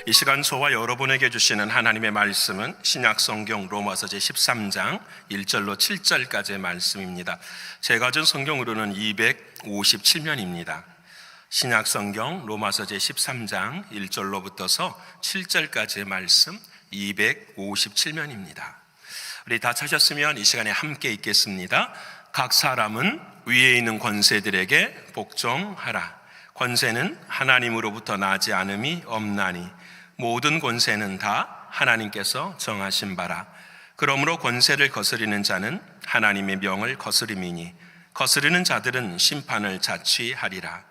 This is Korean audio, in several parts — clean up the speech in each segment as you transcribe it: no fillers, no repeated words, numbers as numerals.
이 시간 저와 여러분에게 주시는 하나님의 말씀은 신약성경 로마서 제13장 1절로 7절까지의 말씀입니다. 제가 준 성경으로는 257면입니다. 신약성경 로마서 제13장 1절로부터서 7절까지의 말씀 257면입니다. 우리 다 찾았으면 이 시간에 함께 읽겠습니다. 각 사람은 위에 있는 권세들에게 복종하라. 권세는 하나님으로부터 나지 않음이 없나니 모든 권세는 다 하나님께서 정하신 바라. 그러므로 권세를 거스리는 자는 하나님의 명을 거스림이니 거스르는 자들은 심판을 자취하리라.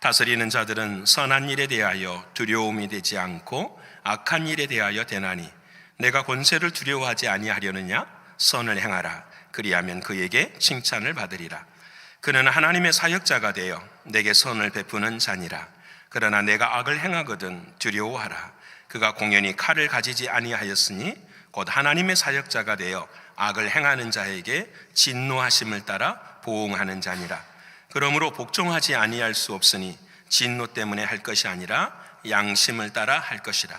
다스리는 자들은 선한 일에 대하여 두려움이 되지 않고 악한 일에 대하여 되나니 내가 권세를 두려워하지 아니하려느냐? 선을 행하라. 그리하면 그에게 칭찬을 받으리라. 그는 하나님의 사역자가 되어 내게 선을 베푸는 자니라. 그러나 내가 악을 행하거든 두려워하라. 그가 공연히 칼을 가지지 아니하였으니 곧 하나님의 사역자가 되어 악을 행하는 자에게 진노하심을 따라 보응하는 자니라. 그러므로 복종하지 아니할 수 없으니 진노 때문에 할 것이 아니라 양심을 따라 할 것이라.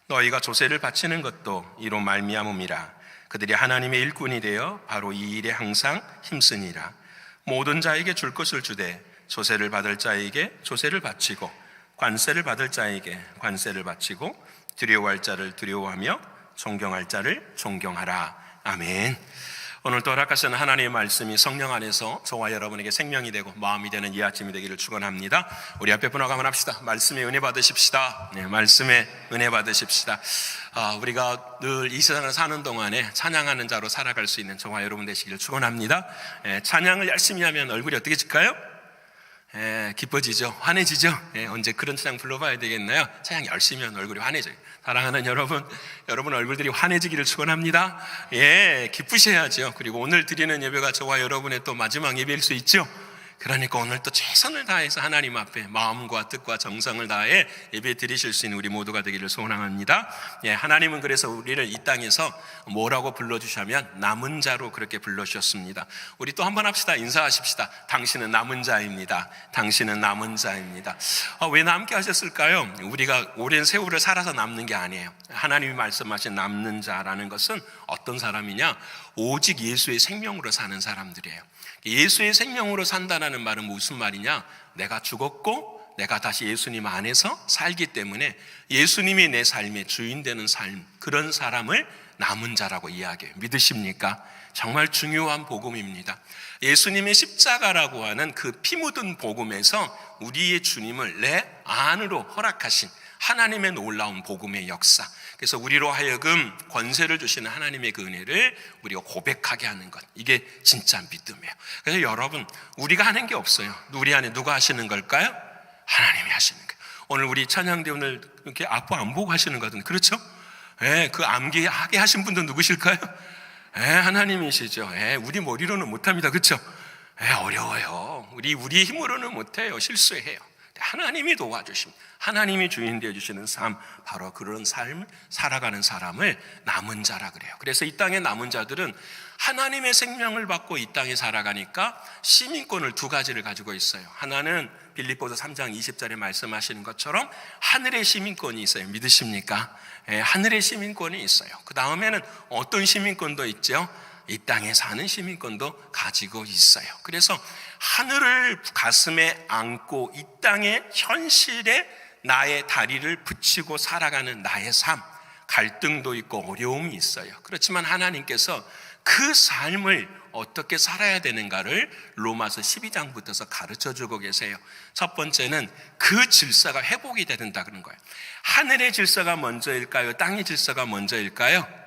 너희가 조세를 바치는 것도 이로 말미암음이라. 그들이 하나님의 일꾼이 되어 바로 이 일에 항상 힘쓰니라. 모든 자에게 줄 것을 주되 조세를 받을 자에게 조세를 바치고 관세를 받을 자에게 관세를 바치고 두려워할 자를 두려워하며 존경할 자를 존경하라. 아멘. 오늘 또 허락하신 하나님의 말씀이 성령 안에서 저와 여러분에게 생명이 되고 마음이 되는 이 아침이 되기를 축원합니다. 우리 앞에 분화가 합시다. 말씀에 은혜 받으십시다. 네, 말씀에 은혜 받으십시다. 우리가 늘 이 세상을 사는 동안에 찬양하는 자로 살아갈 수 있는 저와 여러분 되시기를 축원합니다. 찬양을 열심히 하면 얼굴이 어떻게 질까요? 기뻐지죠. 환해지죠. 언제 그런 찬양 불러봐야 되겠나요? 찬양 열심히 하면 얼굴이 환해져요. 사랑하는 여러분 얼굴들이 환해지기를 축원합니다. 기쁘셔야죠. 그리고 오늘 드리는 예배가 저와 여러분의 또 마지막 예배일 수 있죠. 그러니까 오늘 또 최선을 다해서 하나님 앞에 마음과 뜻과 정성을 다해 예배 드리실 수 있는 우리 모두가 되기를 소원합니다. 하나님은 그래서 우리를 이 땅에서 뭐라고 불러주시면 남은 자로 그렇게 불러주셨습니다. 우리 또 한번 합시다. 인사하십시다. 당신은 남은 자입니다. 당신은 남은 자입니다. 왜 남게 하셨을까요? 우리가 오랜 세월을 살아서 남는 게 아니에요. 하나님이 말씀하신 남는 자라는 것은 어떤 사람이냐? 오직 예수의 생명으로 사는 사람들이에요. 예수의 생명으로 산다는 말은 무슨 말이냐? 내가 죽었고 내가 다시 예수님 안에서 살기 때문에 예수님이 내 삶의 주인 되는 삶, 그런 사람을 남은 자라고 이야기해요. 믿으십니까? 정말 중요한 복음입니다. 예수님의 십자가라고 하는 그 피 묻은 복음에서 우리의 주님을 내 안으로 허락하신 하나님의 놀라운 복음의 역사, 그래서 우리로 하여금 권세를 주시는 하나님의 그 은혜를 우리가 고백하게 하는 것, 이게 진짜 믿음이에요. 그래서 여러분, 우리가 하는 게 없어요. 우리 안에 누가 하시는 걸까요? 하나님이 하시는 거예요. 오늘 우리 찬양대 오늘 이렇게 앞보 안 보고 하시는 거거든요. 그렇죠? 그 암기하게 하신 분도 누구실까요? 하나님이시죠. 우리 머리로는 못합니다. 그렇죠? 어려워요. 우리의 힘으로는 못해요. 실수해요. 하나님이 도와주십니다. 하나님이 주인 되어주시는 삶, 바로 그런 삶을 살아가는 사람을 남은 자라 그래요. 그래서 이 땅의 남은 자들은 하나님의 생명을 받고 이 땅에 살아가니까 시민권을 두 가지를 가지고 있어요. 하나는 빌립보서 3장 20절에 말씀하시는 것처럼 하늘의 시민권이 있어요. 믿으십니까? 하늘의 시민권이 있어요. 그 다음에는 어떤 시민권도 있죠? 이 땅에 사는 시민권도 가지고 있어요. 그래서 하늘을 가슴에 안고 이 땅의 현실에 나의 다리를 붙이고 살아가는 나의 삶, 갈등도 있고 어려움이 있어요. 그렇지만 하나님께서 그 삶을 어떻게 살아야 되는가를 로마서 12장부터서 가르쳐주고 계세요. 첫 번째는 그 질서가 회복이 된다 그런 거예요. 하늘의 질서가 먼저일까요? 땅의 질서가 먼저일까요?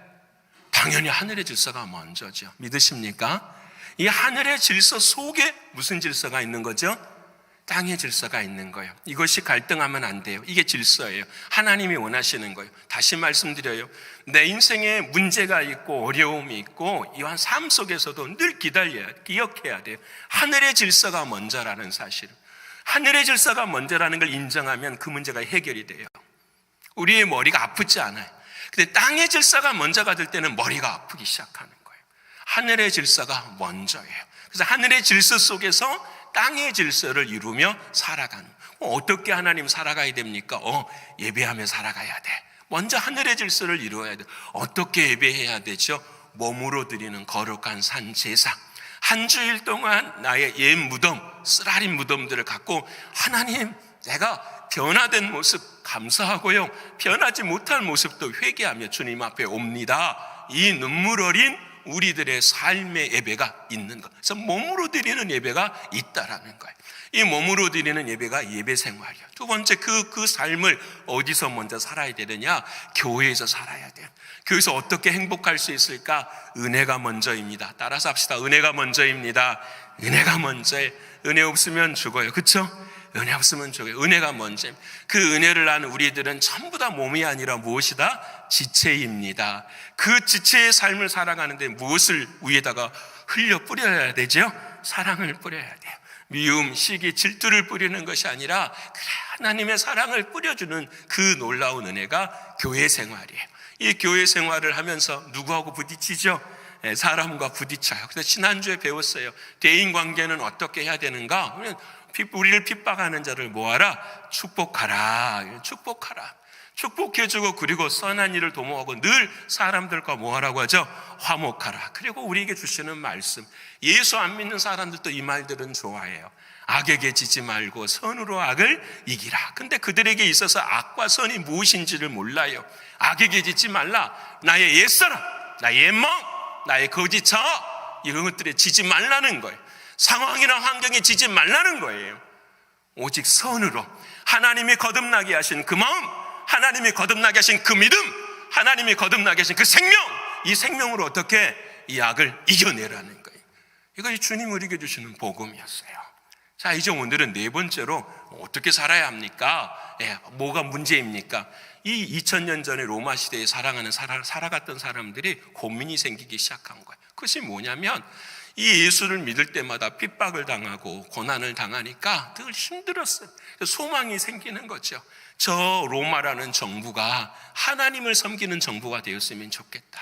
당연히 하늘의 질서가 먼저죠. 믿으십니까? 이 하늘의 질서 속에 무슨 질서가 있는 거죠? 땅의 질서가 있는 거예요. 이것이 갈등하면 안 돼요. 이게 질서예요. 하나님이 원하시는 거예요. 다시 말씀드려요. 내 인생에 문제가 있고 어려움이 있고 이러한 삶 속에서도 늘 기억해야 돼요. 하늘의 질서가 먼저라는 사실을. 하늘의 질서가 먼저라는 걸 인정하면 그 문제가 해결이 돼요. 우리의 머리가 아프지 않아요. 근데 땅의 질서가 먼저가 될 때는 머리가 아프기 시작하는 거예요. 하늘의 질서가 먼저예요. 그래서 하늘의 질서 속에서 땅의 질서를 이루며 살아가는. 어떻게 하나님 살아가야 됩니까? 예배하며 살아가야 돼. 먼저 하늘의 질서를 이루어야 돼요. 어떻게 예배해야 되죠? 몸으로 드리는 거룩한 산 제사. 한 주일 동안 나의 옛 무덤, 쓰라린 무덤들을 갖고 하나님, 내가 변화된 모습 감사하고요, 변하지 못할 모습도 회개하며 주님 앞에 옵니다. 이 눈물 어린 우리들의 삶의 예배가 있는 것. 그래서 몸으로 드리는 예배가 있다라는 거예요. 이 몸으로 드리는 예배가 예배 생활이에요. 두 번째, 그 삶을 어디서 먼저 살아야 되느냐? 교회에서 살아야 돼요. 교회에서 어떻게 행복할 수 있을까? 은혜가 먼저입니다. 따라서 합시다. 은혜가 먼저입니다. 은혜가 먼저예요. 은혜 없으면 죽어요. 그렇죠? 은혜 없으면 죽어요. 은혜가 먼저입니다. 그 은혜를 아는 우리들은 전부 다 몸이 아니라 무엇이다? 지체입니다. 그 지체의 삶을 살아가는데 무엇을 위에다가 흘려 뿌려야 되죠? 사랑을 뿌려야 돼요. 미움, 시기, 질투를 뿌리는 것이 아니라 하나님의 사랑을 뿌려주는 그 놀라운 은혜가 교회 생활이에요. 이 교회 생활을 하면서 누구하고 부딪히죠? 사람과 부딪혀요. 그래서 지난주에 배웠어요. 대인관계는 어떻게 해야 되는가? 우리를 핍박하는 자를 뭐하라? 축복하라. 축복하라. 축복해주고, 그리고 선한 일을 도모하고 늘 사람들과 뭐하라고 하죠? 화목하라. 그리고 우리에게 주시는 말씀, 예수 안 믿는 사람들도 이 말들은 좋아해요. 악에게 지지 말고 선으로 악을 이기라. 근데 그들에게 있어서 악과 선이 무엇인지를 몰라요. 악에게 지지 말라. 나의 옛사람, 나의 옛마음, 나의 거짓 자아, 이런 것들에 지지 말라는 거예요. 상황이나 환경에 지지 말라는 거예요. 오직 선으로 하나님이 거듭나게 하신 그 마음, 하나님이 거듭나게 하신 그 믿음, 하나님이 거듭나게 하신 그 생명, 이 생명으로 어떻게 이 악을 이겨내라는 거예요. 이것이 주님 우리에게 주시는 복음이었어요. 자, 이제 오늘은 네 번째로 어떻게 살아야 합니까? 뭐가 문제입니까? 이 2000년 전에 로마 시대에 살아갔던 사람들이 고민이 생기기 시작한 거예요. 그것이 뭐냐면, 이 예수를 믿을 때마다 핍박을 당하고 고난을 당하니까 늘 힘들었어요. 소망이 생기는 거죠. 저 로마라는 정부가 하나님을 섬기는 정부가 되었으면 좋겠다.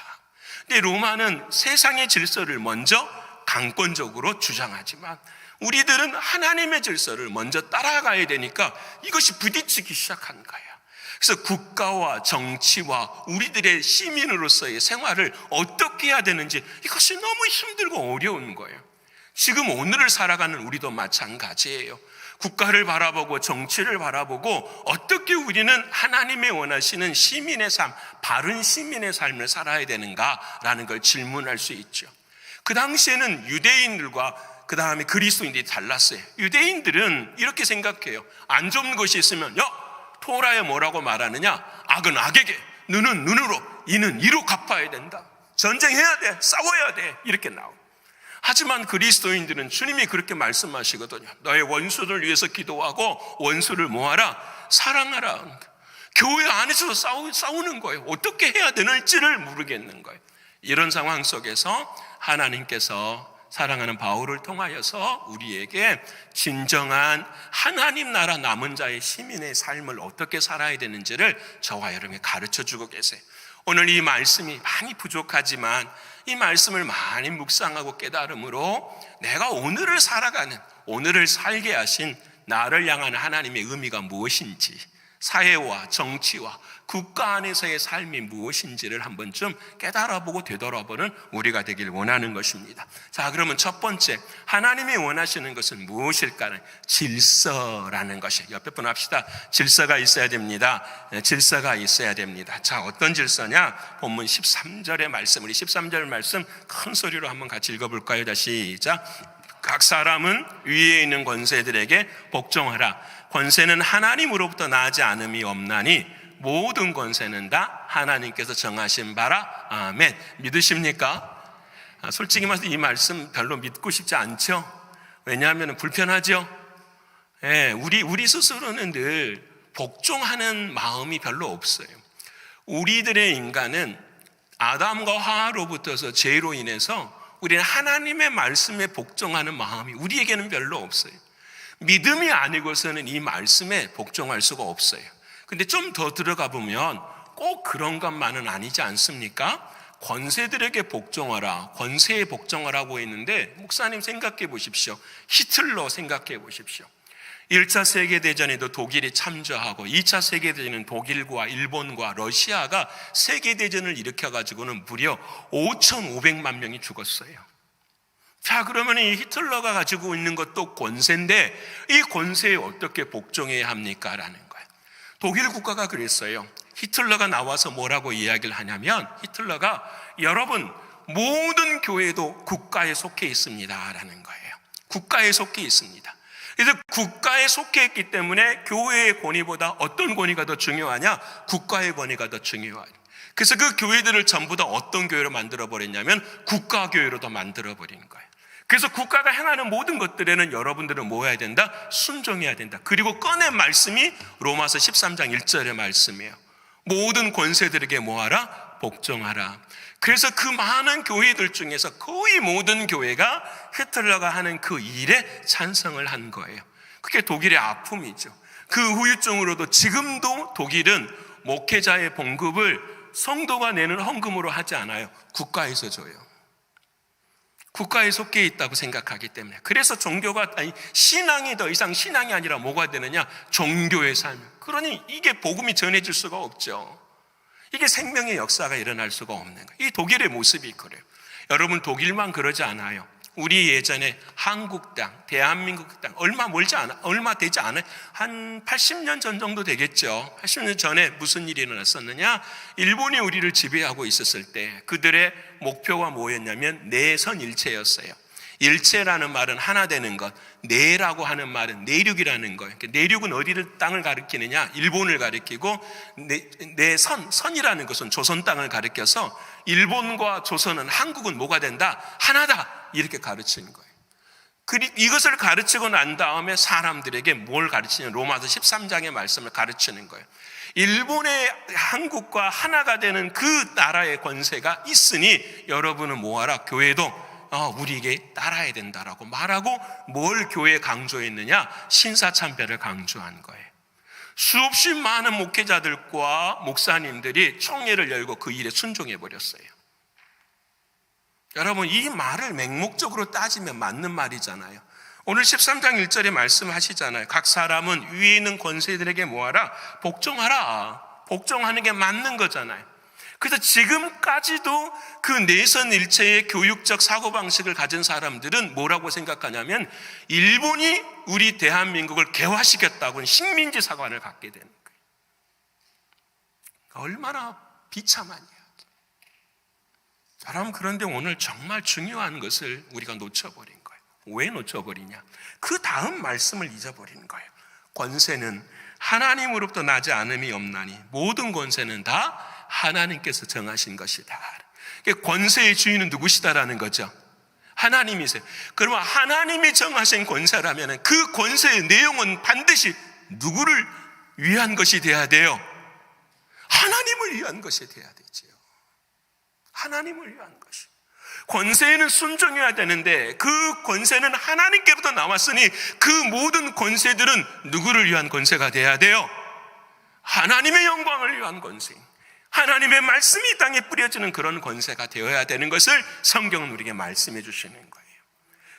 근데 로마는 세상의 질서를 먼저 강권적으로 주장하지만 우리들은 하나님의 질서를 먼저 따라가야 되니까 이것이 부딪히기 시작한 거예요. 그래서 국가와 정치와 우리들의 시민으로서의 생활을 어떻게 해야 되는지, 이것이 너무 힘들고 어려운 거예요. 지금 오늘을 살아가는 우리도 마찬가지예요. 국가를 바라보고 정치를 바라보고 어떻게 우리는 하나님의 원하시는 시민의 삶, 바른 시민의 삶을 살아야 되는가라는 걸 질문할 수 있죠. 그 당시에는 유대인들과 그 다음에 그리스도인들이 달랐어요. 유대인들은 이렇게 생각해요. 안 좋은 것이 있으면 토라에 뭐라고 말하느냐? 악은 악에게, 눈은 눈으로, 이는 이로 갚아야 된다. 전쟁해야 돼, 싸워야 돼, 이렇게 나와요. 하지만 그리스도인들은 주님이 그렇게 말씀하시거든요. 너의 원수를 위해서 기도하고 원수를 뭐하라? 사랑하라. 교회 안에서 싸우는 거예요. 어떻게 해야 되는지를 모르겠는 거예요. 이런 상황 속에서 하나님께서 사랑하는 바울을 통하여서 우리에게 진정한 하나님 나라 남은 자의 시민의 삶을 어떻게 살아야 되는지를 저와 여러분이 가르쳐주고 계세요. 오늘 이 말씀이 많이 부족하지만 이 말씀을 많이 묵상하고 깨달음으로 내가 오늘을 살아가는, 오늘을 살게 하신 나를 향한 하나님의 의미가 무엇인지, 사회와 정치와 국가 안에서의 삶이 무엇인지를 한 번쯤 깨달아보고 되돌아보는 우리가 되길 원하는 것입니다. 자, 그러면 첫 번째, 하나님이 원하시는 것은 무엇일까는 질서라는 것이에요. 옆에 분 합시다. 질서가 있어야 됩니다. 질서가 있어야 됩니다. 자, 어떤 질서냐? 본문 13절의 말씀, 우리 13절 말씀 큰 소리로 한번 같이 읽어볼까요? 다시 시작. 각 사람은 위에 있는 권세들에게 복종하라. 권세는 하나님으로부터 나지 않음이 없나니 모든 권세는 다 하나님께서 정하신 바라. 아멘. 믿으십니까? 솔직히 말해서 이 말씀 별로 믿고 싶지 않죠? 왜냐하면 불편하죠? 우리 스스로는 늘 복종하는 마음이 별로 없어요. 우리들의 인간은 아담과 하와로부터서 죄로 인해서 우리는 하나님의 말씀에 복종하는 마음이 우리에게는 별로 없어요. 믿음이 아니고서는 이 말씀에 복종할 수가 없어요. 근데 좀 더 들어가 보면 꼭 그런 것만은 아니지 않습니까? 권세들에게 복종하라, 권세에 복종하라고 했는데 목사님 생각해 보십시오. 히틀러 생각해 보십시오. 1차 세계대전에도 독일이 참전하고 2차 세계대전은 독일과 일본과 러시아가 세계대전을 일으켜가지고는 무려 5,500만 명이 죽었어요. 자, 그러면 이 히틀러가 가지고 있는 것도 권세인데 이 권세에 어떻게 복종해야 합니까? 라는 거예요. 독일 국가가 그랬어요. 히틀러가 나와서 뭐라고 이야기를 하냐면 히틀러가 여러분 모든 교회도 국가에 속해 있습니다 라는 거예요. 국가에 속해 있습니다. 그래서 국가에 속해 있기 때문에 교회의 권위보다 어떤 권위가 더 중요하냐? 국가의 권위가 더 중요하냐. 그래서 그 교회들을 전부 다 어떤 교회로 만들어버렸냐면 국가교회로 더 만들어버린 거예요. 그래서 국가가 행하는 모든 것들에는 여러분들은 뭐 해야 된다? 순종해야 된다. 그리고 꺼낸 말씀이 로마서 13장 1절의 말씀이에요. 모든 권세들에게 뭐하라? 복종하라. 그래서 그 많은 교회들 중에서 거의 모든 교회가 히틀러가 하는 그 일에 찬성을 한 거예요. 그게 독일의 아픔이죠. 그 후유증으로도 지금도 독일은 목회자의 봉급을 성도가 내는 헌금으로 하지 않아요. 국가에서 줘요. 국가에 속해 있다고 생각하기 때문에. 그래서 신앙이 더 이상 신앙이 아니라 뭐가 되느냐? 종교의 삶. 그러니 이게 복음이 전해질 수가 없죠. 이게 생명의 역사가 일어날 수가 없는 거예요. 이 독일의 모습이 그래요. 여러분 독일만 그러지 않아요. 우리 예전에 한국 땅, 대한민국 땅 얼마 되지 않아요. 한 80년 전 정도 되겠죠. 80년 전에 무슨 일이 일어났었느냐? 일본이 우리를 지배하고 있었을 때 그들의 목표가 뭐였냐면 내선일체였어요. 일체라는 말은 하나 되는 것, 내라고 하는 말은 내륙이라는 거예요. 내륙은 어디를 땅을 가리키느냐? 일본을 가리키고 선이라는 것은 조선 땅을 가리켜서 일본과 조선은 한국은 뭐가 된다? 하나다. 이렇게 가르치는 거예요. 그리고 이것을 가르치고 난 다음에 사람들에게 뭘 가르치냐? 로마서 13장의 말씀을 가르치는 거예요. 일본의 한국과 하나가 되는 그 나라의 권세가 있으니 여러분은 뭐하라? 교회도 우리에게 따라야 된다라고 말하고 뭘 교회에 강조했느냐? 신사참배를 강조한 거예요. 수없이 많은 목회자들과 목사님들이 총회를 열고 그 일에 순종해 버렸어요. 여러분 이 말을 맹목적으로 따지면 맞는 말이잖아요. 오늘 13장 1절에 말씀하시잖아요. 각 사람은 위에 있는 권세들에게 뭐하라? 복종하라. 복종하는 게 맞는 거잖아요. 그래서 지금까지도 그 내선일체의 교육적 사고방식을 가진 사람들은 뭐라고 생각하냐면 일본이 우리 대한민국을 개화시켰다고는 식민지 사관을 갖게 되는 거예요. 얼마나 비참한 이야기. 여러분 그런데 오늘 정말 중요한 것을 우리가 놓쳐버린 거예요. 왜 놓쳐버리냐? 그 다음 말씀을 잊어버리는 거예요. 권세는 하나님으로부터 나지 않음이 없나니 모든 권세는 다 하나님께서 정하신 것이다. 권세의 주인은 누구시다라는 거죠? 하나님이세요. 그러면 하나님이 정하신 권세라면 그 권세의 내용은 반드시 누구를 위한 것이 돼야 돼요? 하나님을 위한 것이 돼야 되지요. 하나님을 위한 것이. 권세에는 순종해야 되는데 그 권세는 하나님께로부터 나왔으니 그 모든 권세들은 누구를 위한 권세가 돼야 돼요? 하나님의 영광을 위한 권세. 하나님의 말씀이 이 땅에 뿌려지는 그런 권세가 되어야 되는 것을 성경은 우리에게 말씀해 주시는 거예요.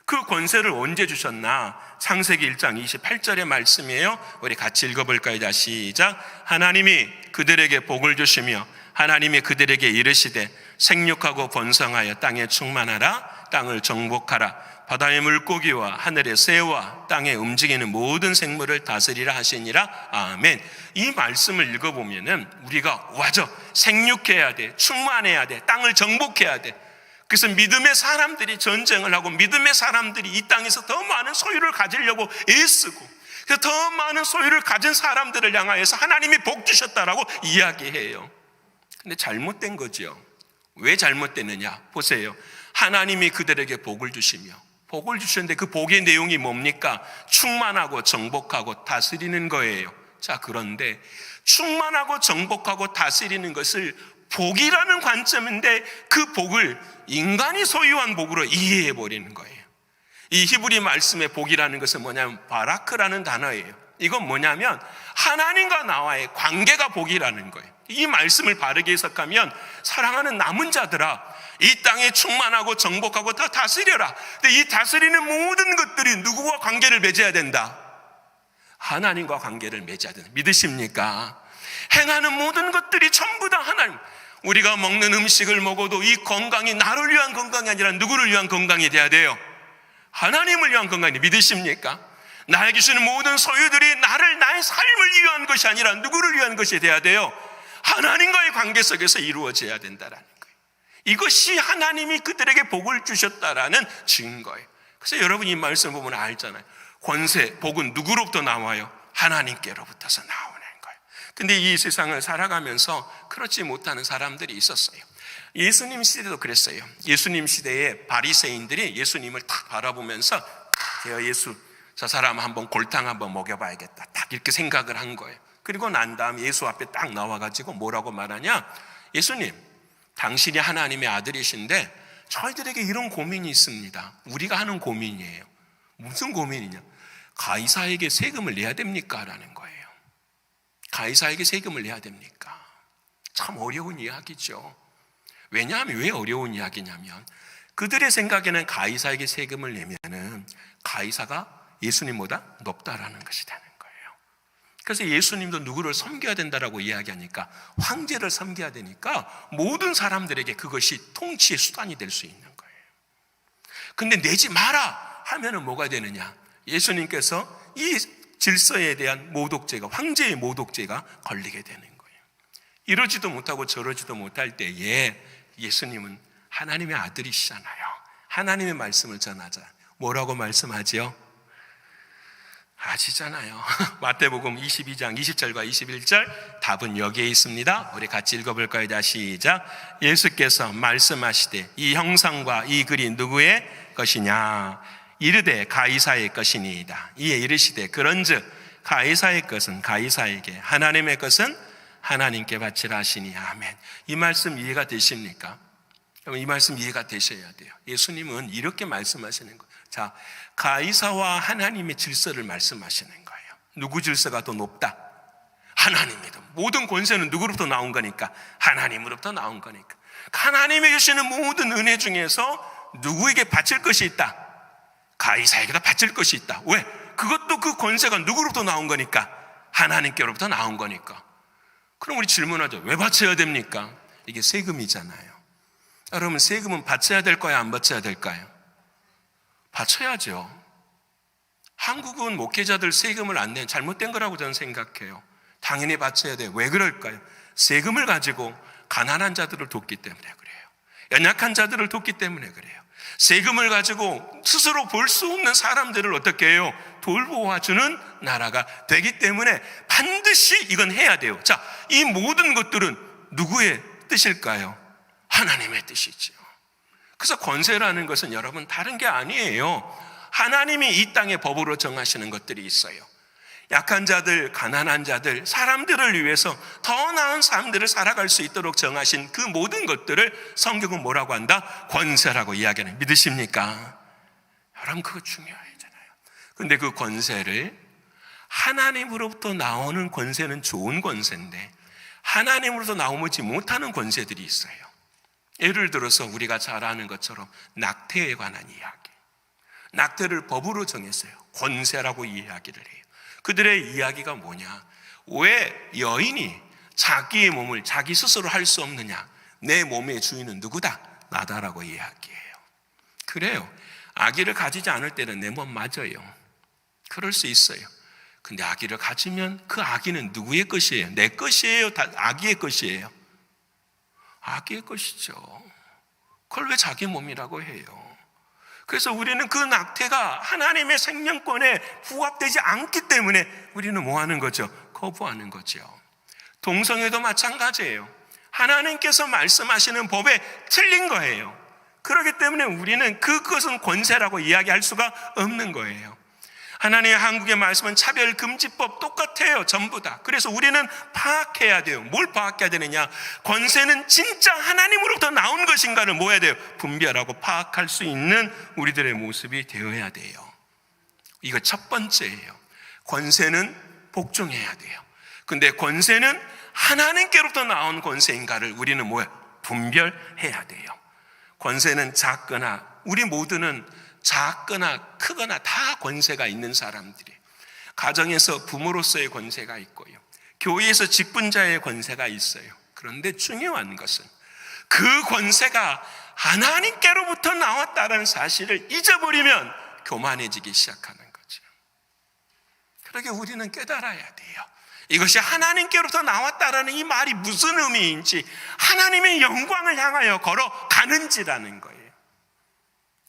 그 권세를 언제 주셨나? 창세기 1장 28절의 말씀이에요. 우리 같이 읽어볼까요? 자, 시작. 하나님이 그들에게 복을 주시며 하나님이 그들에게 이르시되 생육하고 번성하여 땅에 충만하라. 땅을 정복하라. 바다의 물고기와 하늘의 새와 땅에 움직이는 모든 생물을 다스리라 하시니라. 아멘. 이 말씀을 읽어보면은 우리가 맞아, 생육해야 돼, 충만해야 돼, 땅을 정복해야 돼. 그래서 믿음의 사람들이 전쟁을 하고 믿음의 사람들이 이 땅에서 더 많은 소유를 가지려고 애쓰고 그래서 더 많은 소유를 가진 사람들을 향하여서 하나님이 복 주셨다라고 이야기해요. 근데 잘못된 거죠. 왜 잘못됐느냐? 보세요. 하나님이 그들에게 복을 주시며 복을 주셨는데 그 복의 내용이 뭡니까? 충만하고 정복하고 다스리는 거예요. 자, 그런데 충만하고 정복하고 다스리는 것을 복이라는 관점인데 그 복을 인간이 소유한 복으로 이해해버리는 거예요. 이 히브리 말씀의 복이라는 것은 뭐냐면 바라크라는 단어예요. 이건 뭐냐면 하나님과 나와의 관계가 복이라는 거예요. 이 말씀을 바르게 해석하면 사랑하는 남은 자들아, 이 땅에 충만하고 정복하고 더 다스려라. 근데 이 다스리는 모든 것들이 누구와 관계를 맺어야 된다? 하나님과 관계를 맺어야 되는, 믿으십니까? 행하는 모든 것들이 전부 다 하나님. 우리가 먹는 음식을 먹어도 이 건강이 나를 위한 건강이 아니라 누구를 위한 건강이 돼야 돼요? 하나님을 위한 건강이. 믿으십니까? 나에게 주는 모든 소유들이 나의 삶을 위한 것이 아니라 누구를 위한 것이 돼야 돼요? 하나님과의 관계 속에서 이루어져야 된다라는 거예요. 이것이 하나님이 그들에게 복을 주셨다라는 증거예요. 그래서 여러분 이 말씀 보면 알잖아요. 권세, 복은 누구로부터 나와요? 하나님께로부터서 나오는 거예요. 근데 이 세상을 살아가면서 그렇지 못하는 사람들이 있었어요. 예수님 시대도 그랬어요. 예수님 시대에 바리새인들이 예수님을 딱 바라보면서 예수, 저 사람 한번 골탕 한번 먹여봐야겠다, 딱 이렇게 생각을 한 거예요. 그리고 난 다음 예수 앞에 딱 나와가지고 뭐라고 말하냐? 예수님, 당신이 하나님의 아들이신데 저희들에게 이런 고민이 있습니다. 우리가 하는 고민이에요. 무슨 고민이냐? 가이사에게 세금을 내야 됩니까? 라는 거예요. 가이사에게 세금을 내야 됩니까? 참 어려운 이야기죠. 왜냐하면 왜 어려운 이야기냐면 그들의 생각에는 가이사에게 세금을 내면은 가이사가 예수님보다 높다라는 것이라는 거예요. 그래서 예수님도 누구를 섬겨야 된다라고 이야기하니까 황제를 섬겨야 되니까 모든 사람들에게 그것이 통치의 수단이 될 수 있는 거예요. 근데 내지 마라 하면은 뭐가 되느냐? 예수님께서 이 질서에 대한 모독죄가, 황제의 모독죄가 걸리게 되는 거예요. 이러지도 못하고 저러지도 못할 때에 예수님은 하나님의 아들이시잖아요. 하나님의 말씀을 전하자. 뭐라고 말씀하지요? 아시잖아요. 마태복음 22장 20절과 21절 답은 여기에 있습니다. 우리 같이 읽어볼까요? 다시 시작. 예수께서 말씀하시되 이 형상과 이 글이 누구의 것이냐? 이르되 가이사의 것이니이다. 이에 이르시되 그런즉 가이사의 것은 가이사에게, 하나님의 것은 하나님께 바치라 하시니. 아멘. 이 말씀 이해가 되십니까? 이 말씀 이해가 되셔야 돼요. 예수님은 이렇게 말씀하시는 거예요. 자, 가이사와 하나님의 질서를 말씀하시는 거예요. 누구 질서가 더 높다? 하나님이다. 모든 권세는 누구로부터 나온 거니까? 하나님으로부터 나온 거니까. 하나님이 주시는 모든 은혜 중에서 누구에게 바칠 것이 있다? 가이사에게다 바칠 것이 있다. 왜? 그것도 그 권세가 누구로부터 나온 거니까? 하나님께로부터 나온 거니까. 그럼 우리 질문하죠. 왜 바쳐야 됩니까? 이게 세금이잖아요. 여러분, 세금은 바쳐야 될까요? 안 바쳐야 될까요? 바쳐야죠. 한국은 목회자들 세금을 안 내는 잘못된 거라고 저는 생각해요. 당연히 바쳐야 돼요. 왜 그럴까요? 세금을 가지고 가난한 자들을 돕기 때문에 그래요. 연약한 자들을 돕기 때문에 그래요. 세금을 가지고 스스로 볼 수 없는 사람들을 어떻게 해요? 돌보아주는 나라가 되기 때문에 반드시 이건 해야 돼요. 자, 이 모든 것들은 누구의 뜻일까요? 하나님의 뜻이죠. 그래서 권세라는 것은 여러분 다른 게 아니에요. 하나님이 이 땅의 법으로 정하시는 것들이 있어요. 약한 자들, 가난한 자들, 사람들을 위해서 더 나은 삶들을 살아갈 수 있도록 정하신 그 모든 것들을 성경은 뭐라고 한다? 권세라고 이야기하는. 믿으십니까? 여러분 그거 중요하잖아요. 근데 그 권세를 하나님으로부터 나오는 권세는 좋은 권세인데 하나님으로부터 나오지 못하는 권세들이 있어요. 예를 들어서 우리가 잘 아는 것처럼 낙태에 관한 이야기. 낙태를 법으로 정했어요. 권세라고 이야기를 해요. 그들의 이야기가 뭐냐? 왜 여인이 자기의 몸을 자기 스스로 할 수 없느냐? 내 몸의 주인은 누구다? 나다라고 이야기해요. 그래요. 아기를 가지지 않을 때는 내 몸 맞아요. 그럴 수 있어요. 근데 아기를 가지면 그 아기는 누구의 것이에요? 내 것이에요? 아기의 것이에요? 아기의 것이죠. 그걸 왜 자기 몸이라고 해요? 그래서 우리는 그 낙태가 하나님의 생명권에 부합되지 않기 때문에 우리는 뭐 하는 거죠? 거부하는 거죠. 동성애도 마찬가지예요. 하나님께서 말씀하시는 법에 틀린 거예요. 그렇기 때문에 우리는 그것은 권세라고 이야기할 수가 없는 거예요. 하나님의 한국의 말씀은 차별금지법 똑같아요. 전부 다. 그래서 우리는 파악해야 돼요. 뭘 파악해야 되느냐? 권세는 진짜 하나님으로부터 나온 것인가를 뭐 해야 돼요? 분별하고 파악할 수 있는 우리들의 모습이 되어야 돼요. 이거 첫 번째예요. 권세는 복종해야 돼요. 근데 권세는 하나님께로부터 나온 권세인가를 우리는 뭐야? 분별해야 돼요. 권세는 작거나 우리 모두는 작거나 크거나 다 권세가 있는 사람들이에요. 가정에서 부모로서의 권세가 있고요, 교회에서 직분자의 권세가 있어요. 그런데 중요한 것은 그 권세가 하나님께로부터 나왔다는 사실을 잊어버리면 교만해지기 시작하는 거죠. 그러게 우리는 깨달아야 돼요. 이것이 하나님께로부터 나왔다라는 이 말이 무슨 의미인지, 하나님의 영광을 향하여 걸어가는지라는 거예요.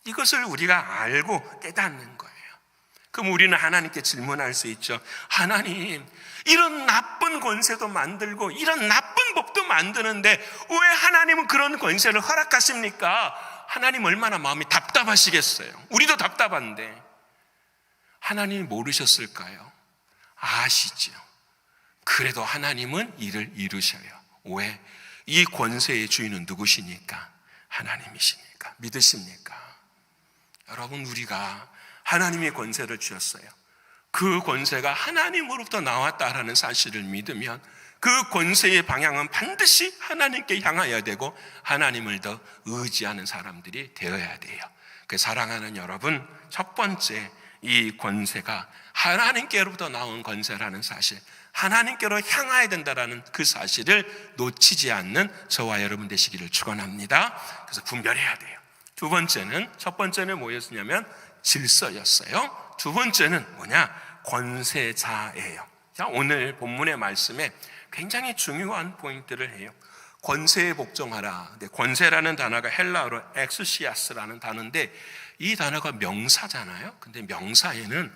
이것을 우리가 알고 깨닫는 거예요. 그럼 우리는 하나님께 질문할 수 있죠. 하나님, 이런 나쁜 권세도 만들고 이런 나쁜 법도 만드는데 왜 하나님은 그런 권세를 허락하십니까? 하나님 얼마나 마음이 답답하시겠어요. 우리도 답답한데. 하나님이 모르셨을까요? 아시죠. 그래도 하나님은 이를 이루셔요. 왜? 이 권세의 주인은 누구시니까? 하나님이시니까. 믿으십니까? 여러분, 우리가 하나님의 권세를 주셨어요. 그 권세가 하나님으로부터 나왔다라는 사실을 믿으면 그 권세의 방향은 반드시 하나님께 향하여야 되고 하나님을 더 의지하는 사람들이 되어야 돼요. 그 사랑하는 여러분, 첫 번째, 이 권세가 하나님께로부터 나온 권세라는 사실, 하나님께로 향해야 된다라는 그 사실을 놓치지 않는 저와 여러분 되시기를 축원합니다. 그래서 분별해야 돼요. 두 번째는, 첫 번째는 뭐였냐면 질서였어요. 두 번째는 뭐냐? 권세자예요. 자, 오늘 본문의 말씀에 굉장히 중요한 포인트를 해요. 권세에 복종하라. 권세라는 단어가 헬라어로 엑스시아스라는 단어인데 이 단어가 명사잖아요. 근데 명사에는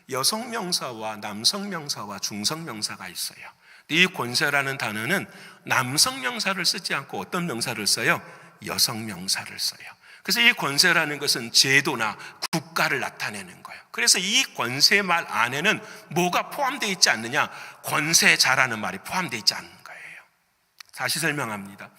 여성 명사와 남성 명사와 중성 명사가 있어요. 이 권세라는 단어는 남성 명사를 쓰지 않고 어떤 명사를 써요? 여성 명사를 써요. 그래서 이 권세라는 것은 제도나 국가를 나타내는 거예요. 그래서 이 권세 말 안에는 뭐가 포함되어 있지 않느냐? 권세자라는 말이 포함되어 있지 않는 거예요. 다시 설명합니다.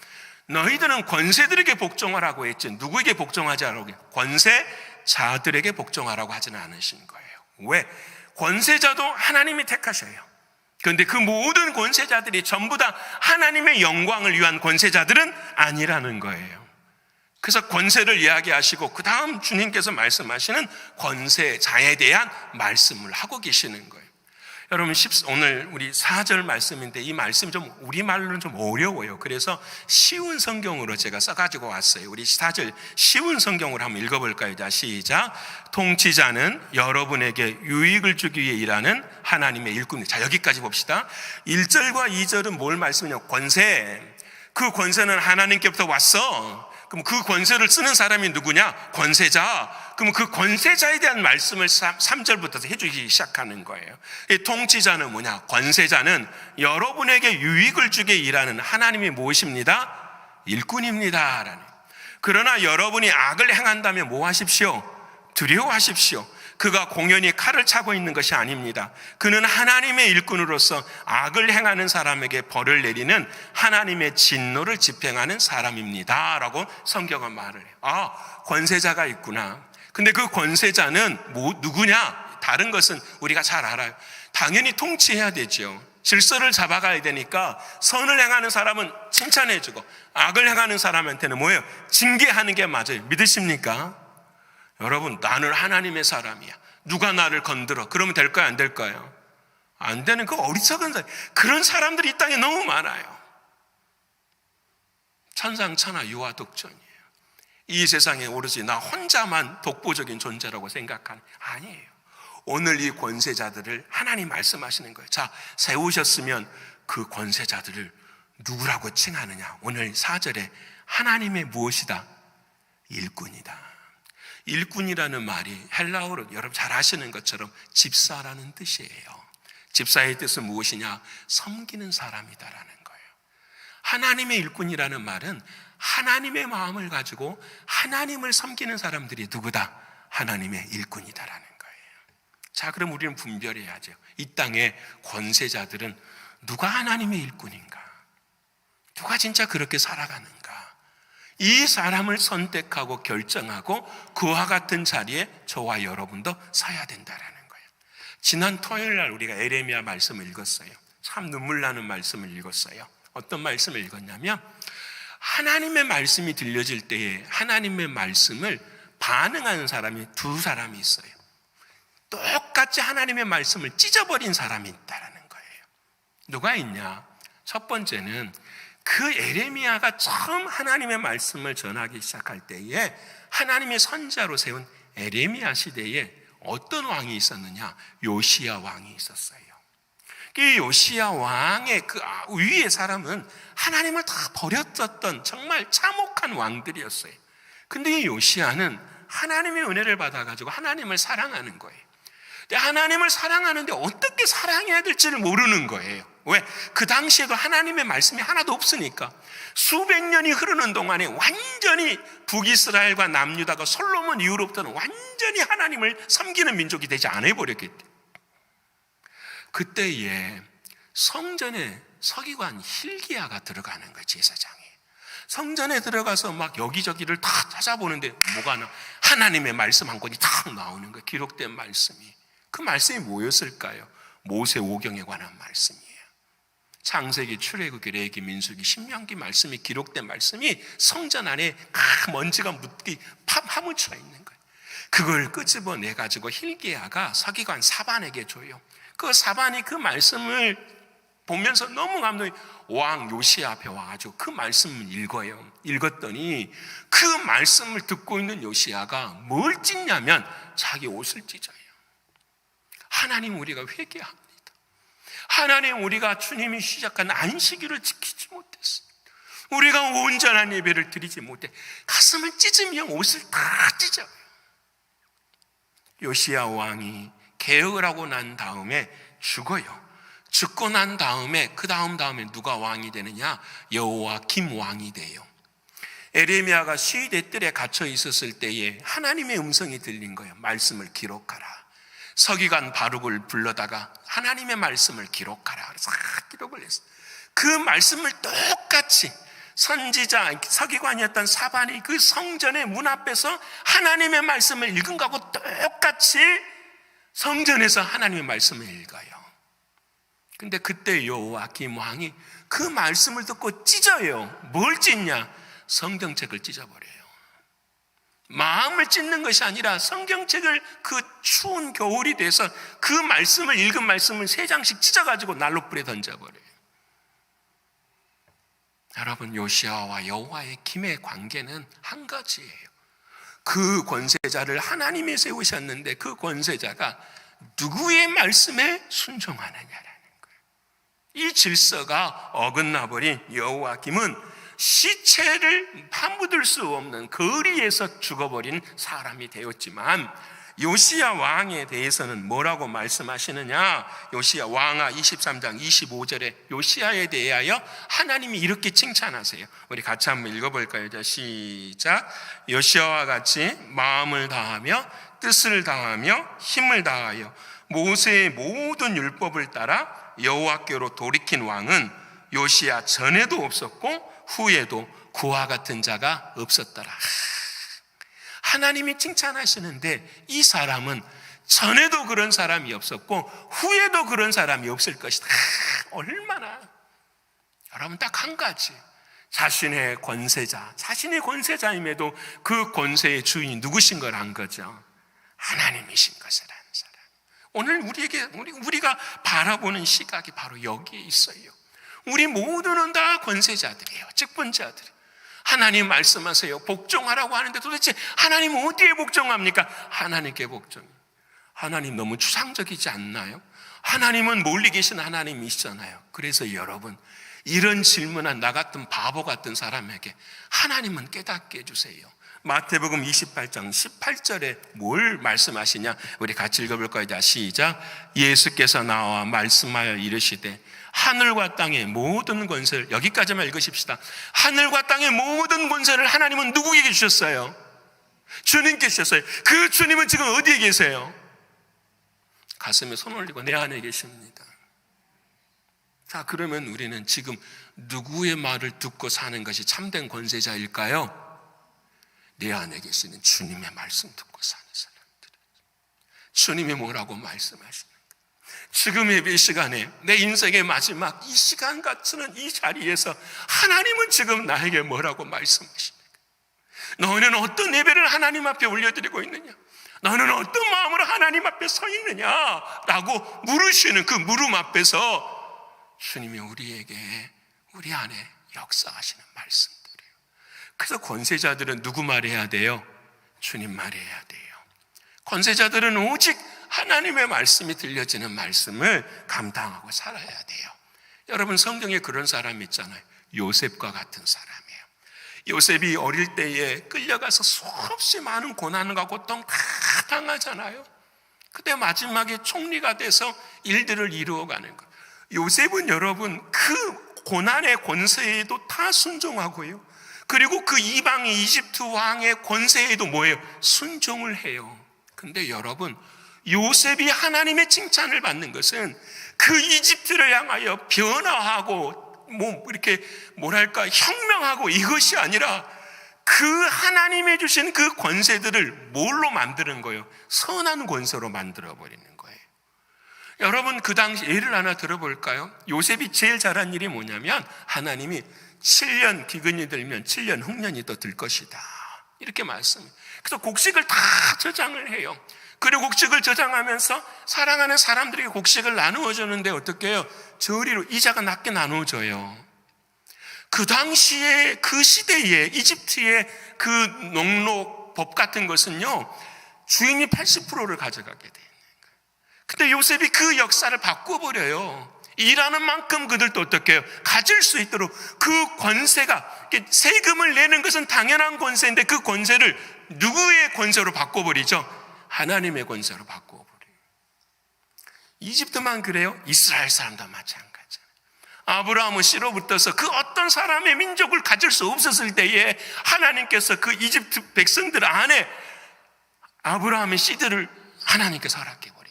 너희들은 권세들에게 복종하라고 했지 누구에게 복종하지 않으라고 했죠? 권세자들에게 복종하라고 하지는 않으신 거예요. 왜? 권세자도 하나님이 택하셔요. 그런데 그 모든 권세자들이 전부 다 하나님의 영광을 위한 권세자들은 아니라는 거예요. 그래서 권세를 이야기하시고 그 다음 주님께서 말씀하시는 권세자에 대한 말씀을 하고 계시는 거예요. 여러분, 오늘 우리 4절 말씀인데 이 말씀 좀 우리말로는 좀 어려워요. 그래서 쉬운 성경으로 제가 써가지고 왔어요. 우리 4절 쉬운 성경으로 한번 읽어볼까요? 자, 시작. 통치자는 여러분에게 유익을 주기 위해 일하는 하나님의 일꾼입니다. 자, 여기까지 봅시다. 1절과 2절은 뭘 말씀이냐? 권세. 그 권세는 하나님께부터 왔어. 그럼 그 권세를 쓰는 사람이 누구냐? 권세자. 그럼 그 권세자에 대한 말씀을 3절부터 해주기 시작하는 거예요. 이 통치자는 뭐냐? 권세자는 여러분에게 유익을 주게 일하는 하나님이 무엇입니다? 일꾼입니다. 그러나 여러분이 악을 행한다면 뭐 하십시오? 두려워하십시오. 그가 공연히 칼을 차고 있는 것이 아닙니다. 그는 하나님의 일꾼으로서 악을 행하는 사람에게 벌을 내리는 하나님의 진노를 집행하는 사람입니다. 라고 성경은 말을 해요. 아, 권세자가 있구나. 근데 그 권세자는 누구냐? 다른 것은 우리가 잘 알아요. 당연히 통치해야 되죠. 질서를 잡아가야 되니까 선을 행하는 사람은 칭찬해주고 악을 행하는 사람한테는 뭐예요? 징계하는 게 맞아요. 믿으십니까? 여러분, 나는 하나님의 사람이야. 누가 나를 건드려. 그러면 될까요? 안 될까요? 안 되는 그 어리석은 사람. 그런 사람들이 이 땅에 너무 많아요. 천상천하 유아 독전이에요. 이 세상에 오로지 나 혼자만 독보적인 존재라고 생각하는, 아니에요. 오늘 이 권세자들을 하나님 말씀하시는 거예요. 자, 세우셨으면 그 권세자들을 누구라고 칭하느냐? 오늘 4절에 하나님의 무엇이다? 일꾼이다. 일꾼이라는 말이 헬라어로 여러분 잘 아시는 것처럼 집사라는 뜻이에요. 집사의 뜻은 무엇이냐? 섬기는 사람이다라는 거예요. 하나님의 일꾼이라는 말은 하나님의 마음을 가지고 하나님을 섬기는 사람들이 누구다? 하나님의 일꾼이다라는 거예요. 자, 그럼 우리는 분별해야죠. 이 땅의 권세자들은 누가 하나님의 일꾼인가? 누가 진짜 그렇게 살아가는가? 이 사람을 선택하고 결정하고 그와 같은 자리에 저와 여러분도 서야 된다라는 거예요. 지난 토요일 날 우리가 에레미야 말씀을 읽었어요. 참 눈물 나는 말씀을 읽었어요. 어떤 말씀을 읽었냐면 하나님의 말씀이 들려질 때에 하나님의 말씀을 반응하는 사람이 두 사람이 있어요. 똑같이 하나님의 말씀을 찢어버린 사람이 있다라는 거예요. 누가 있냐? 첫 번째는 그 에레미야가 처음 하나님의 말씀을 전하기 시작할 때에 하나님의 선지자로 세운 에레미야 시대에 어떤 왕이 있었느냐? 요시야 왕이 있었어요. 이 요시야 왕의 그 위의 사람은 하나님을 다 버렸었던 정말 참혹한 왕들이었어요. 근데 이 요시야는 하나님의 은혜를 받아가지고 하나님을 사랑하는 거예요. 근데 하나님을 사랑하는데 어떻게 사랑해야 될지를 모르는 거예요. 왜? 그 당시에도 하나님의 말씀이 하나도 없으니까 수백 년이 흐르는 동안에 완전히 북이스라엘과 남유다가 솔로몬 이후로부터는 완전히 하나님을 섬기는 민족이 되지 않아버렸기 때문에 그때에 성전에 서기관 hil기야가 들어가는 거예요. 제사장이 성전에 들어가서 막 여기저기를 다 찾아보는데 뭐가 나? 하나님의 말씀 한 권이 딱 나오는 거예요. 기록된 말씀이. 그 말씀이 뭐였을까요? 모세오경에 관한 말씀이에요. 창세기, 출애굽기, 레위기, 민수기, 신명기 말씀이 기록된 말씀이 성전 안에 먼지가 묻기 파묻혀 있는 거예요. 그걸 끄집어내 가지고 hil기야가 서기관 사반에게 줘요. 그 사반이 그 말씀을 보면서 너무 감동이 왕 요시야 앞에 와가지고 그 말씀을 읽어요. 읽었더니 그 말씀을 듣고 있는 요시야가 뭘 찢냐면 자기 옷을 찢어요. 하나님, 우리가 회개합니다. 하나님, 우리가 주님이 시작한 안식일을 지키지 못했어요. 우리가 온전한 예배를 드리지 못해 가슴을 찢으며 옷을 다 찢어요. 요시야 왕이 개혁을 하고 난 다음에 죽어요. 죽고 난 다음에 그 다음에 누가 왕이 되느냐? 여호와김 왕이 돼요. 에레미야가 시대 뜰에 갇혀 있었을 때에 하나님의 음성이 들린 거예요. 말씀을 기록하라. 서기관 바룩을 불러다가 하나님의 말씀을 기록하라. 그래서 기록을 했어요. 그 말씀을 똑같이 선지자, 서기관이었던 사반이 그 성전의 문 앞에서 하나님의 말씀을 읽은 거하고 똑같이 성전에서 하나님의 말씀을 읽어요. 근데 그때 여호와김 왕이 그 말씀을 듣고 찢어요. 뭘 찢냐? 성경책을 찢어버려요. 마음을 찢는 것이 아니라 성경책을 그 추운 겨울이 돼서 그 말씀을 읽은 말씀을 3장씩 찢어가지고 난로불에 던져버려요. 여러분, 요시야와 여호와의 김의 관계는 한 가지예요. 그 권세자를 하나님이 세우셨는데 그 권세자가 누구의 말씀에 순종하느냐라는 거예요. 이 질서가 어긋나버린 여호와김은 시체를 파묻을 수 없는 거리에서 죽어버린 사람이 되었지만 요시야 왕에 대해서는 뭐라고 말씀하시느냐? 요시야 왕하 23장 25절에 요시야에 대하여 하나님이 이렇게 칭찬하세요. 우리 같이 한번 읽어볼까요? 자, 시작. 요시야와 같이 마음을 다하며 뜻을 다하며 힘을 다하여 모세의 모든 율법을 따라 여호와께로 돌이킨 왕은 요시야 전에도 없었고 후에도 그와 같은 자가 없었더라. 하나님이 칭찬하시는데 이 사람은 전에도 그런 사람이 없었고 후에도 그런 사람이 없을 것이다. 얼마나. 여러분, 딱 한 가지. 자신의 권세자임에도 그 권세의 주인이 누구신 걸 안 거죠. 하나님이신 것을 아는 사람. 오늘 우리가 바라보는 시각이 바로 여기에 있어요. 우리 모두는 다 권세자들이에요. 직분자들. 하나님 말씀하세요. 복종하라고 하는데 도대체 하나님 어디에 복종합니까? 하나님께 복종. 하나님 너무 추상적이지 않나요? 하나님은 멀리 계신 하나님이시잖아요. 그래서 여러분, 이런 질문한 나 같은 바보 같은 사람에게 하나님은 깨닫게 해주세요. 마태복음 28장 18절에 뭘 말씀하시냐? 우리 같이 읽어볼까요? 자, 시작. 예수께서 나와 말씀하여 이르시되 하늘과 땅의 모든 권세를, 여기까지만 읽으십시다. 하늘과 땅의 모든 권세를 하나님은 누구에게 주셨어요? 주님께 주셨어요. 그 주님은 지금 어디에 계세요? 가슴에 손 올리고 내 안에 계십니다. 자, 그러면 우리는 지금 누구의 말을 듣고 사는 것이 참된 권세자일까요? 내 안에 계시는 주님의 말씀 듣고 사는 사람들. 주님이 뭐라고 말씀하시는가? 지금 예배 시간에 내 인생의 마지막 이 시간 같은 이 자리에서 하나님은 지금 나에게 뭐라고 말씀하시는가? 너희는 어떤 예배를 하나님 앞에 올려드리고 있느냐? 너는 어떤 마음으로 하나님 앞에 서 있느냐라고 물으시는 그 물음 앞에서 주님이 우리 안에 역사하시는 말씀들이에요. 그래서 권세자들은 누구 말해야 돼요? 주님 말해야 돼요. 권세자들은 오직 하나님의 말씀이 들려지는 말씀을 감당하고 살아야 돼요. 여러분, 성경에 그런 사람이 있잖아요. 요셉과 같은 사람이에요. 요셉이 어릴 때에 끌려가서 수없이 많은 고난과 고통 다 당하잖아요. 그때 마지막에 총리가 돼서 일들을 이루어가는 거예요. 요셉은 여러분 그 고난의 권세에도 다 순종하고요, 그리고 그 이방의 이집트 왕의 권세에도 뭐예요? 순종을 해요. 근데 여러분, 요셉이 하나님의 칭찬을 받는 것은 그 이집트를 향하여 변화하고 혁명하고 이것이 아니라 그 하나님이 주신 그 권세들을 뭘로 만드는 거예요? 선한 권세로 만들어 버리는 거예요. 여러분, 그 당시 예를 하나 들어볼까요? 요셉이 제일 잘한 일이 뭐냐면, 하나님이 7년 기근이 들면 7년 흉년이 더 들 것이다, 이렇게 말씀해요. 그래서 곡식을 다 저장을 해요. 그리고 곡식을 저장하면서 사랑하는 사람들에게 곡식을 나누어 주는데 어떻게 해요? 저리로 이자가 낮게 나누어져요. 그 당시에, 그 시대에 이집트의 그 농로법 같은 것은요, 주인이 80%를 가져가게 되는 거예요. 근데 요셉이 그 역사를 바꿔버려요. 일하는 만큼 그들도 어떻게 해요? 가질 수 있도록 그 권세가, 세금을 내는 것은 당연한 권세인데 그 권세를 누구의 권세로 바꿔버리죠? 하나님의 권세로 바꿔버려요. 이집트만 그래요? 이스라엘 사람도 마찬가지예요. 아브라함은 씨로 붙어서 그 어떤 사람의 민족을 가질 수 없었을 때에 하나님께서 그 이집트 백성들 안에 아브라함의 씨들을 하나님께서 허락해 버리십니다.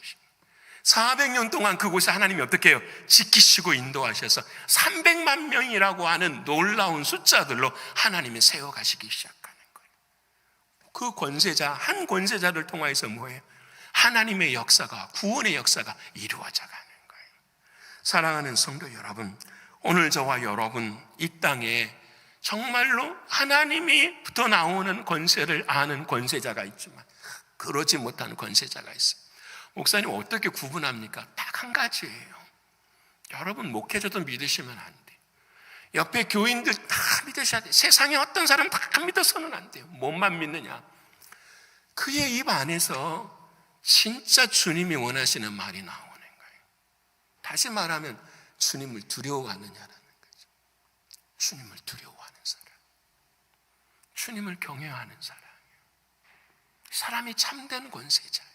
400년 동안 그곳에 하나님이 어떻게 해요? 지키시고 인도하셔서 300만 명이라고 하는 놀라운 숫자들로 하나님이 세워가시기 시작하는 거예요. 그 권세자, 한 권세자를 통해서 뭐예요? 하나님의 역사가, 구원의 역사가 이루어져 가는 거예요. 사랑하는 성도 여러분, 오늘 저와 여러분 이 땅에 정말로 하나님이부터 나오는 권세를 아는 권세자가 있지만 그러지 못하는 권세자가 있어요. 목사님, 어떻게 구분합니까? 딱 한 가지예요. 여러분, 목회자도 믿으시면 안 돼요. 옆에 교인들 다 믿으셔야 돼요. 세상에 어떤 사람 다 믿어서는 안 돼요. 뭐만 믿느냐? 그의 입 안에서 진짜 주님이 원하시는 말이 나오는 거예요. 다시 말하면 주님을 두려워하느냐라는 거죠. 주님을 두려워하는 사람, 주님을 경외하는 사람이 참된 권세자예요.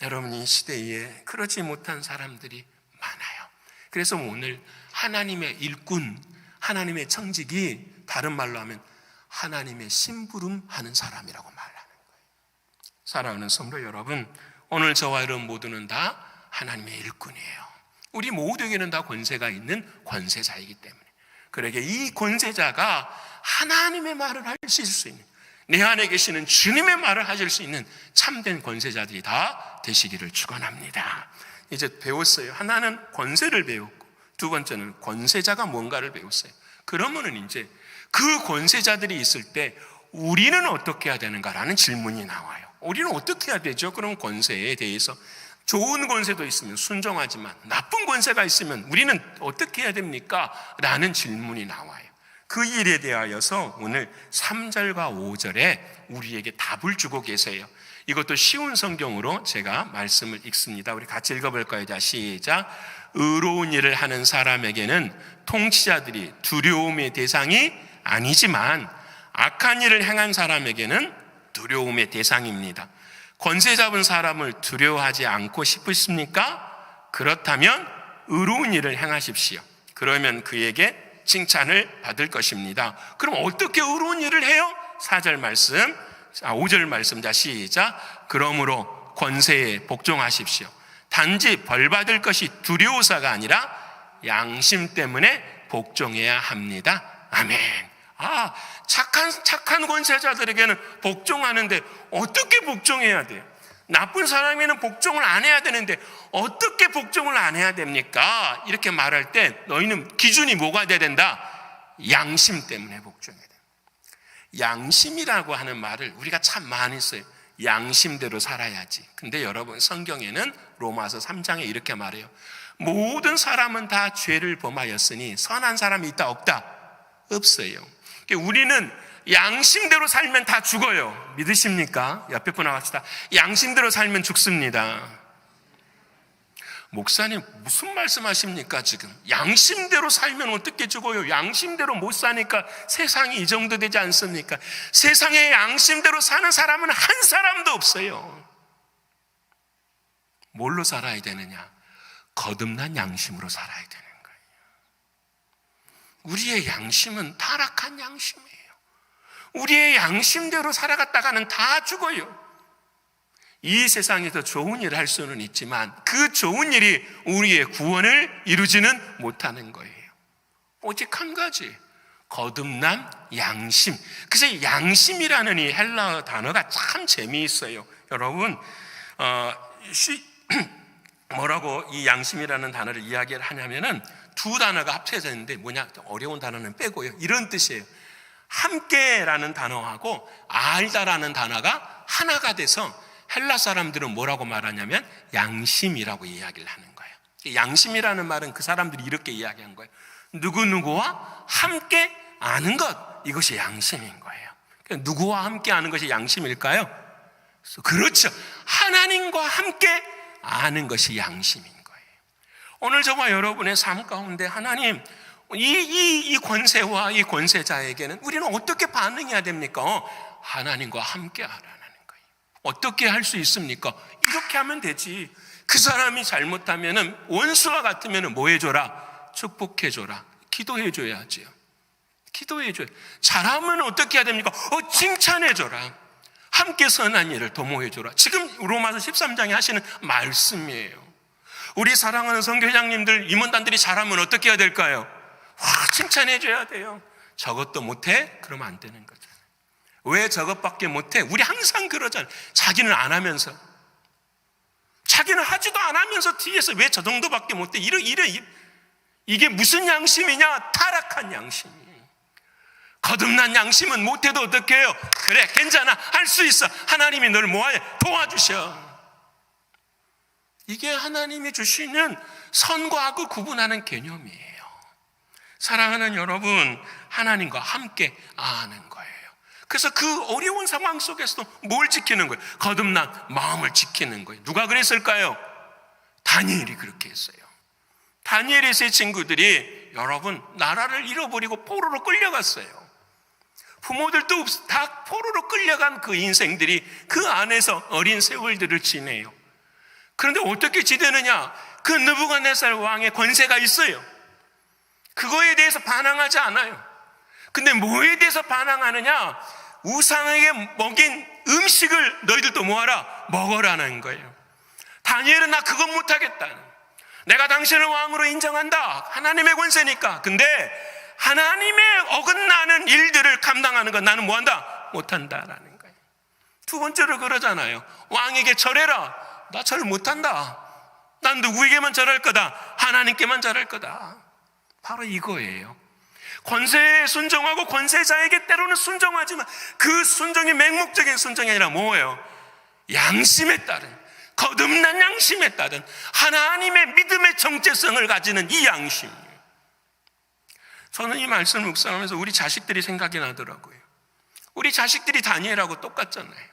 여러분, 이 시대에 그러지 못한 사람들이 많아요. 그래서 오늘 하나님의 일꾼, 하나님의 청직이 다른 말로 하면 하나님의 심부름하는 사람이라고 말하는 거예요. 사랑하는 성도 여러분, 오늘 저와 여러분 모두는 다 하나님의 일꾼이에요. 우리 모두에게는 다 권세가 있는 권세자이기 때문에, 그러게 이 권세자가 하나님의 말을 하실 수 있는, 내 안에 계시는 주님의 말을 하실 수 있는 참된 권세자들이 다 되시기를 축원합니다. 이제 배웠어요. 하나는 권세를 배웠고, 두 번째는 권세자가 뭔가를 배웠어요. 그러면은 이제 그 권세자들이 있을 때 우리는 어떻게 해야 되는가라는 질문이 나와요. 우리는 어떻게 해야 되죠? 그럼 권세에 대해서 좋은 권세도 있으면 순종하지만 나쁜 권세가 있으면 우리는 어떻게 해야 됩니까? 라는 질문이 나와요. 그 일에 대하여서 오늘 3절과 5절에 우리에게 답을 주고 계세요. 이것도 쉬운 성경으로 제가 말씀을 읽습니다. 우리 같이 읽어볼까요? 자, 시작. 의로운 일을 하는 사람에게는 통치자들이 두려움의 대상이 아니지만 악한 일을 행한 사람에게는 두려움의 대상입니다. 권세 잡은 사람을 두려워하지 않고 싶으십니까? 그렇다면 의로운 일을 행하십시오. 그러면 그에게 칭찬을 받을 것입니다. 그럼 어떻게 의로운 일을 해요? 4절 말씀, 5절 말씀. 자, 시작. 그러므로 권세에 복종하십시오. 단지 벌 받을 것이 두려워서가 아니라 양심 때문에 복종해야 합니다. 아멘. 착한 권세자들에게는 복종하는데 어떻게 복종해야 돼요? 나쁜 사람에게는 복종을 안 해야 되는데 어떻게 복종을 안 해야 됩니까? 이렇게 말할 때 너희는 기준이 뭐가 돼야 된다? 양심 때문에 복종해야 돼요. 양심이라고 하는 말을 우리가 참 많이 써요. 양심대로 살아야지. 근데 여러분, 성경에는 로마서 3장에 이렇게 말해요. 모든 사람은 다 죄를 범하였으니 선한 사람이 있다 없다? 없어요. 우리는 양심대로 살면 다 죽어요. 믿으십니까? 옆에 분 나갑시다. 양심대로 살면 죽습니다. 목사님 무슨 말씀하십니까 지금? 양심대로 살면 어떻게 죽어요? 양심대로 못 사니까 세상이 이 정도 되지 않습니까? 세상에 양심대로 사는 사람은 한 사람도 없어요. 뭘로 살아야 되느냐? 거듭난 양심으로 살아야 되는 거예요. 우리의 양심은 타락한 양심이에요. 우리의 양심대로 살아갔다가는 다 죽어요. 이 세상에서 좋은 일을 할 수는 있지만 그 좋은 일이 우리의 구원을 이루지는 못하는 거예요. 오직 한 가지, 거듭난 양심. 그래서 양심이라는 이 헬라어 단어가 참 재미있어요. 여러분, 뭐라고 이 양심이라는 단어를 이야기를 하냐면은 두 단어가 합쳐져 있는데 뭐냐? 어려운 단어는 빼고요. 이런 뜻이에요. 함께라는 단어하고 알다라는 단어가 하나가 돼서 헬라 사람들은 뭐라고 말하냐면 양심이라고 이야기를 하는 거예요. 양심이라는 말은 그 사람들이 이렇게 이야기한 거예요. 누구누구와 함께 아는 것, 이것이 양심인 거예요. 그러니까 누구와 함께 아는 것이 양심일까요? 그렇죠. 하나님과 함께 아는 것이 양심인 거예요. 오늘 저와 여러분의 삶 가운데 하나님 이 권세와 이 권세자에게는 우리는 어떻게 반응해야 됩니까? 하나님과 함께 하라는 거예요. 어떻게 할 수 있습니까? 이렇게 하면 되지. 그 사람이 잘못하면은 원수와 같으면은 뭐 해줘라? 축복해줘라. 기도해줘야지요. 기도해줘야. 잘하면 어떻게 해야 됩니까? 칭찬해줘라. 함께 선한 일을 도모해줘라. 지금 로마서 13장에 하시는 말씀이에요. 우리 사랑하는 선교회장님들, 임원단들이 잘하면 어떻게 해야 될까요? 칭찬해줘야 돼요. 저것도 못해? 그러면 안 되는 거잖아요. 왜 저것밖에 못해? 우리 항상 그러잖아요. 자기는 안 하면서, 자기는 하지도 안 하면서 뒤에서 왜 저 정도밖에 못해? 이게 무슨 양심이냐? 타락한 양심이에요. 거듭난 양심은 못해도 어떻게 해요? 그래, 괜찮아, 할 수 있어. 하나님이 널 뭐해? 도와주셔. 이게 하나님이 주시는 선과 악을 구분하는 개념이에요. 사랑하는 여러분, 하나님과 함께 아는 거예요. 그래서 그 어려운 상황 속에서도 뭘 지키는 거예요? 거듭난 마음을 지키는 거예요. 누가 그랬을까요? 다니엘이 그렇게 했어요. 다니엘의 세 친구들이 여러분 나라를 잃어버리고 포로로 끌려갔어요. 부모들도 다 포로로 끌려간 그 인생들이 그 안에서 어린 세월들을 지내요. 그런데 어떻게 지내느냐? 그 느부갓네살 왕의 권세가 있어요. 그거에 대해서 반항하지 않아요. 근데 뭐에 대해서 반항하느냐? 우상에게 먹인 음식을 너희들도 뭐하라? 먹으라는 거예요. 다니엘은 나 그건 못하겠다. 내가 당신을 왕으로 인정한다. 하나님의 권세니까. 근데 하나님의 어긋나는 일들을 감당하는 건 나는 뭐한다? 못한다라는 거예요. 두 번째로 그러잖아요. 왕에게 절해라. 나 절 못한다. 난 누구에게만 절할 거다? 하나님께만 절할 거다. 바로 이거예요. 권세에 순종하고 권세자에게 때로는 순종하지만 그 순종이 맹목적인 순종이 아니라 뭐예요? 양심에 따른, 거듭난 양심에 따른 하나님의 믿음의 정체성을 가지는 이 양심. 저는 이 말씀을 묵상하면서 우리 자식들이 생각이 나더라고요. 우리 자식들이 다니엘하고 똑같잖아요.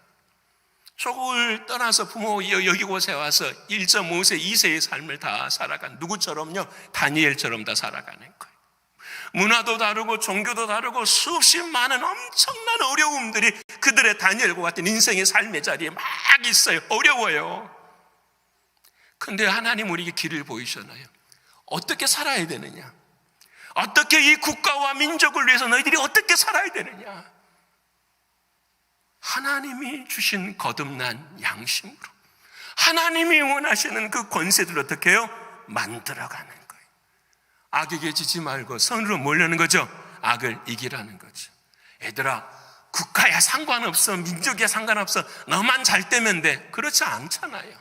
조국을 떠나서 부모 여기곳에 와서 1.5세, 2세의 삶을 다 살아간 누구처럼요? 다니엘처럼 다 살아가는 거예요. 문화도 다르고 종교도 다르고 수없이 많은 엄청난 어려움들이 그들의 다니엘과 같은 인생의 삶의 자리에 막 있어요. 어려워요. 근데 하나님 우리에게 길을 보이셨나요? 어떻게 살아야 되느냐? 어떻게 이 국가와 민족을 위해서 너희들이 어떻게 살아야 되느냐? 하나님이 주신 거듭난 양심으로 하나님이 원하시는 그 권세들을 어떻게 해요? 만들어가는 거예요. 악에게 지지 말고 선으로 몰려는 거죠. 악을 이기라는 거죠. 얘들아, 국가야 상관없어, 민족이야 상관없어, 너만 잘 되면 돼. 그렇지 않잖아요.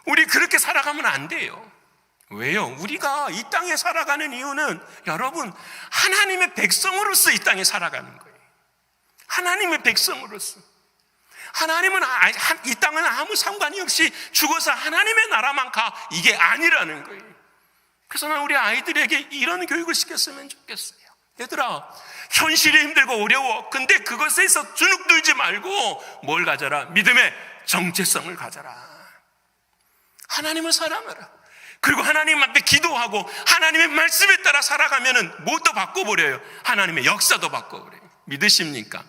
우리 그렇게 살아가면 안 돼요. 왜요? 우리가 이 땅에 살아가는 이유는 여러분 하나님의 백성으로서 이 땅에 살아가는 거예요. 하나님의 백성으로서 하나님은 이 땅은 아무 상관이 없이 죽어서 하나님의 나라만 가, 이게 아니라는 거예요. 그래서 난 우리 아이들에게 이런 교육을 시켰으면 좋겠어요. 얘들아, 현실이 힘들고 어려워. 근데 그것에서 주눅 들지 말고 뭘 가져라? 믿음의 정체성을 가져라. 하나님을 사랑하라. 그리고 하나님 앞에 기도하고 하나님의 말씀에 따라 살아가면은 뭣도 바꿔버려요. 하나님의 역사도 바꿔버려요. 믿으십니까?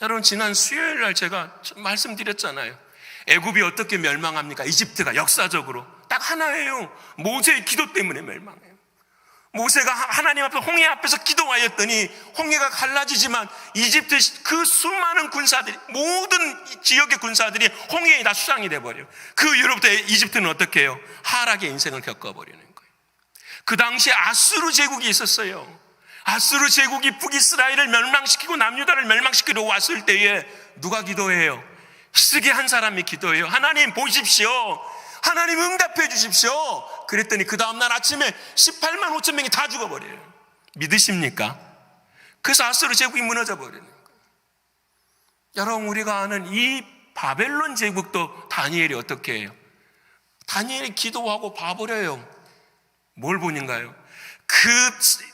여러분, 지난 수요일 날 제가 말씀드렸잖아요. 애굽이 어떻게 멸망합니까? 이집트가 역사적으로 딱 하나예요. 모세의 기도 때문에 멸망해요. 모세가 하나님 앞에 홍해 앞에서 기도하였더니 홍해가 갈라지지만 이집트 그 수많은 군사들이, 모든 지역의 군사들이 홍해에 다 수장이 돼버려요. 그 이후로부터 이집트는 어떻게 해요? 하락의 인생을 겪어버리는 거예요. 그 당시에 아수르 제국이 있었어요. 아수르 제국이 북이스라엘을 멸망시키고 남유다를 멸망시키러 왔을 때에 누가 기도해요? 히스기 한 사람이 기도해요. 하나님 보십시오. 하나님 응답해 주십시오. 그랬더니 그 다음날 아침에 18만 5천 명이 다 죽어버려요. 믿으십니까? 그래서 아수르 제국이 무너져 버리는 거예요. 여러분, 우리가 아는 이 바벨론 제국도 다니엘이 어떻게 해요? 다니엘이 기도하고 봐버려요. 뭘 보는가요? 그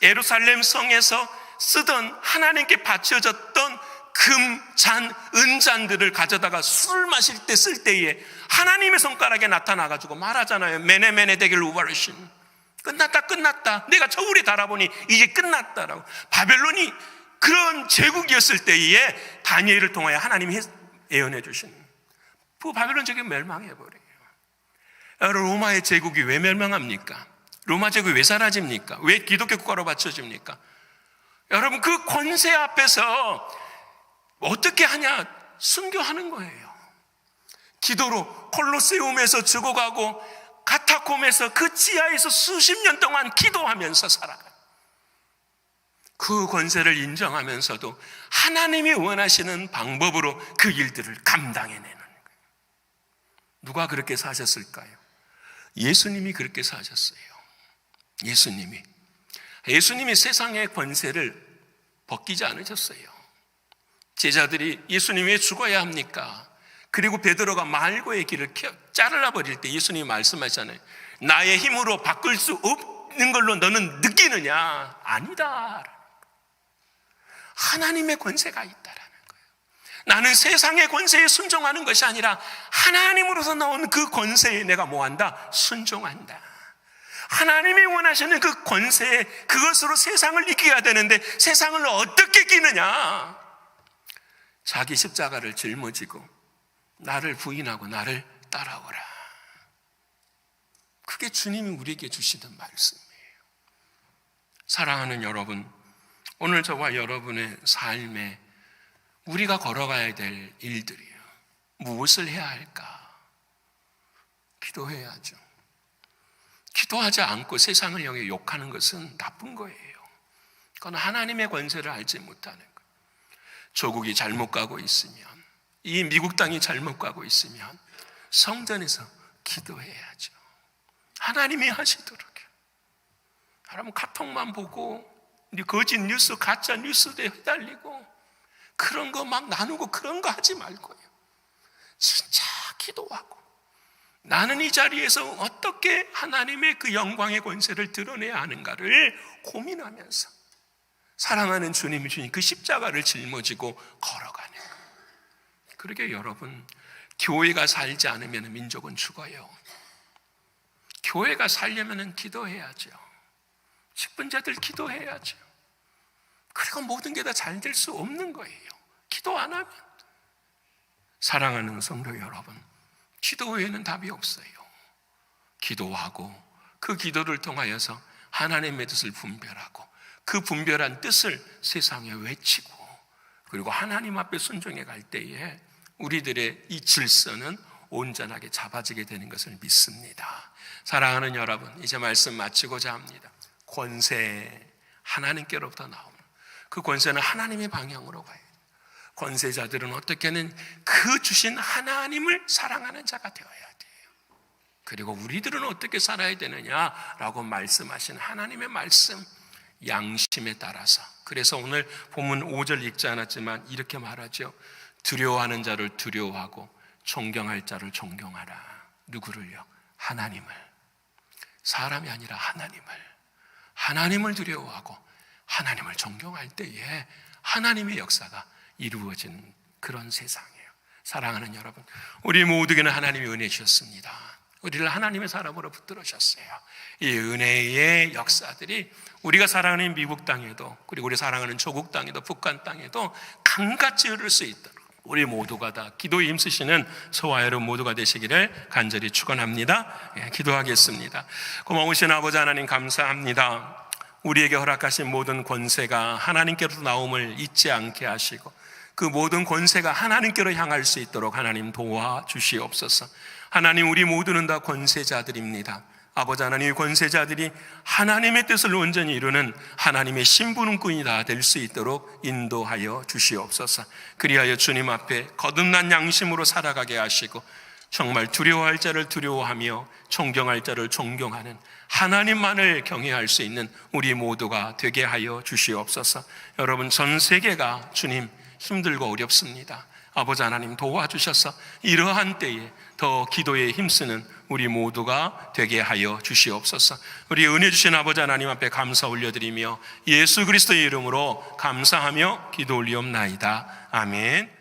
예루살렘 성에서 쓰던, 하나님께 바쳐졌던 금, 잔, 은잔들을 가져다가 술을 마실 때 쓸 때에 하나님의 손가락에 나타나가지고 말하잖아요. 메네메네 데겔 우바르신. 끝났다. 내가 저울에 달아보니 이제 끝났다라고. 바벨론이 그런 제국이었을 때에 다니엘을 통하여 하나님이 예언해 주신 그 바벨론 제국이 멸망해버려요. 여러분, 로마의 제국이 왜 멸망합니까? 로마 제국이 왜 사라집니까? 왜 기독교 국가로 바쳐집니까? 여러분, 그 권세 앞에서 어떻게 하냐? 순교하는 거예요. 기도로 콜로세움에서 죽어가고 카타콤에서 그 지하에서 수십 년 동안 기도하면서 살아가요. 그 권세를 인정하면서도 하나님이 원하시는 방법으로 그 일들을 감당해내는 거예요. 누가 그렇게 사셨을까요? 예수님이 그렇게 사셨어요. 예수님이 세상의 권세를 벗기지 않으셨어요. 제자들이 예수님 왜 죽어야 합니까? 그리고 베드로가 말고의 길을 자르라 버릴 때 예수님이 말씀하잖아요. 나의 힘으로 바꿀 수 없는 걸로 너는 느끼느냐? 아니다. 하나님의 권세가 있다라는 거예요. 나는 세상의 권세에 순종하는 것이 아니라 하나님으로서 나온 그 권세에 내가 뭐한다? 순종한다. 하나님이 원하시는 그 권세에, 그것으로 세상을 이겨야 되는데 세상을 어떻게 이기느냐? 자기 십자가를 짊어지고 나를 부인하고 나를 따라오라. 그게 주님이 우리에게 주시는 말씀이에요. 사랑하는 여러분, 오늘 저와 여러분의 삶에 우리가 걸어가야 될 일들이에요. 무엇을 해야 할까? 기도해야죠. 기도하지 않고 세상을 향해 욕하는 것은 나쁜 거예요. 그건 하나님의 권세를 알지 못하는 거예요. 조국이 잘못 가고 있으면, 이 미국 땅이 잘못 가고 있으면 성전에서 기도해야죠. 하나님이 하시도록요. 여러분, 카톡만 보고 거짓 뉴스, 가짜 뉴스에 휘달리고 그런 거 막 나누고 그런 거 하지 말고요. 진짜 기도하고 나는 이 자리에서 어떻게 하나님의 그 영광의 권세를 드러내야 하는가를 고민하면서 사랑하는 주님이 주신 그 십자가를 짊어지고 걸어가는 거예요. 그러게 여러분, 교회가 살지 않으면 민족은 죽어요. 교회가 살려면 기도해야죠. 직분자들 기도해야죠. 그리고 모든 게 다 잘 될 수 없는 거예요. 기도 안 하면. 사랑하는 성도 여러분, 기도 외에는 답이 없어요. 기도하고 그 기도를 통하여서 하나님의 뜻을 분별하고 그 분별한 뜻을 세상에 외치고 그리고 하나님 앞에 순종해 갈 때에 우리들의 이 질서는 온전하게 잡아지게 되는 것을 믿습니다. 사랑하는 여러분, 이제 말씀 마치고자 합니다. 권세, 하나님께로부터 나오는 그 권세는 하나님의 방향으로 가야 돼요. 권세자들은 어떻게는 그 주신 하나님을 사랑하는 자가 되어야 돼요. 그리고 우리들은 어떻게 살아야 되느냐라고 말씀하신 하나님의 말씀, 양심에 따라서. 그래서 오늘 본문 5절 읽지 않았지만 이렇게 말하죠. 두려워하는 자를 두려워하고 존경할 자를 존경하라. 누구를요? 하나님을. 사람이 아니라 하나님을 두려워하고 하나님을 존경할 때에 하나님의 역사가 이루어지는 그런 세상이에요. 사랑하는 여러분, 우리 모두에게는 하나님이 은혜 주셨습니다. 우리를 하나님의 사람으로 붙들으셨어요. 이 은혜의 역사들이 우리가 사랑하는 미국 땅에도, 그리고 우리 사랑하는 조국 땅에도, 북한 땅에도 강같이 흐를 수 있도록 우리 모두가 다 기도에 힘쓰시는 저와 여러분 모두가 되시기를 간절히 축원합니다. 기도하겠습니다. 고마우신 아버지 하나님, 감사합니다. 우리에게 허락하신 모든 권세가 하나님께로 나옴을 잊지 않게 하시고 그 모든 권세가 하나님께로 향할 수 있도록 하나님 도와주시옵소서. 하나님, 우리 모두는 다 권세자들입니다. 아버지 하나님, 권세자들이 하나님의 뜻을 온전히 이루는 하나님의 신부름꾼이 다 될 수 있도록 인도하여 주시옵소서. 그리하여 주님 앞에 거듭난 양심으로 살아가게 하시고 정말 두려워할 자를 두려워하며 존경할 자를 존경하는 하나님만을 경외할 수 있는 우리 모두가 되게 하여 주시옵소서. 여러분, 전 세계가 주님 힘들고 어렵습니다. 아버지 하나님, 도와주셔서 이러한 때에 더 기도에 힘쓰는 우리 모두가 되게 하여 주시옵소서. 우리 은혜 주신 아버지 하나님 앞에 감사 올려드리며 예수 그리스도의 이름으로 감사하며 기도 올리옵나이다. 아멘.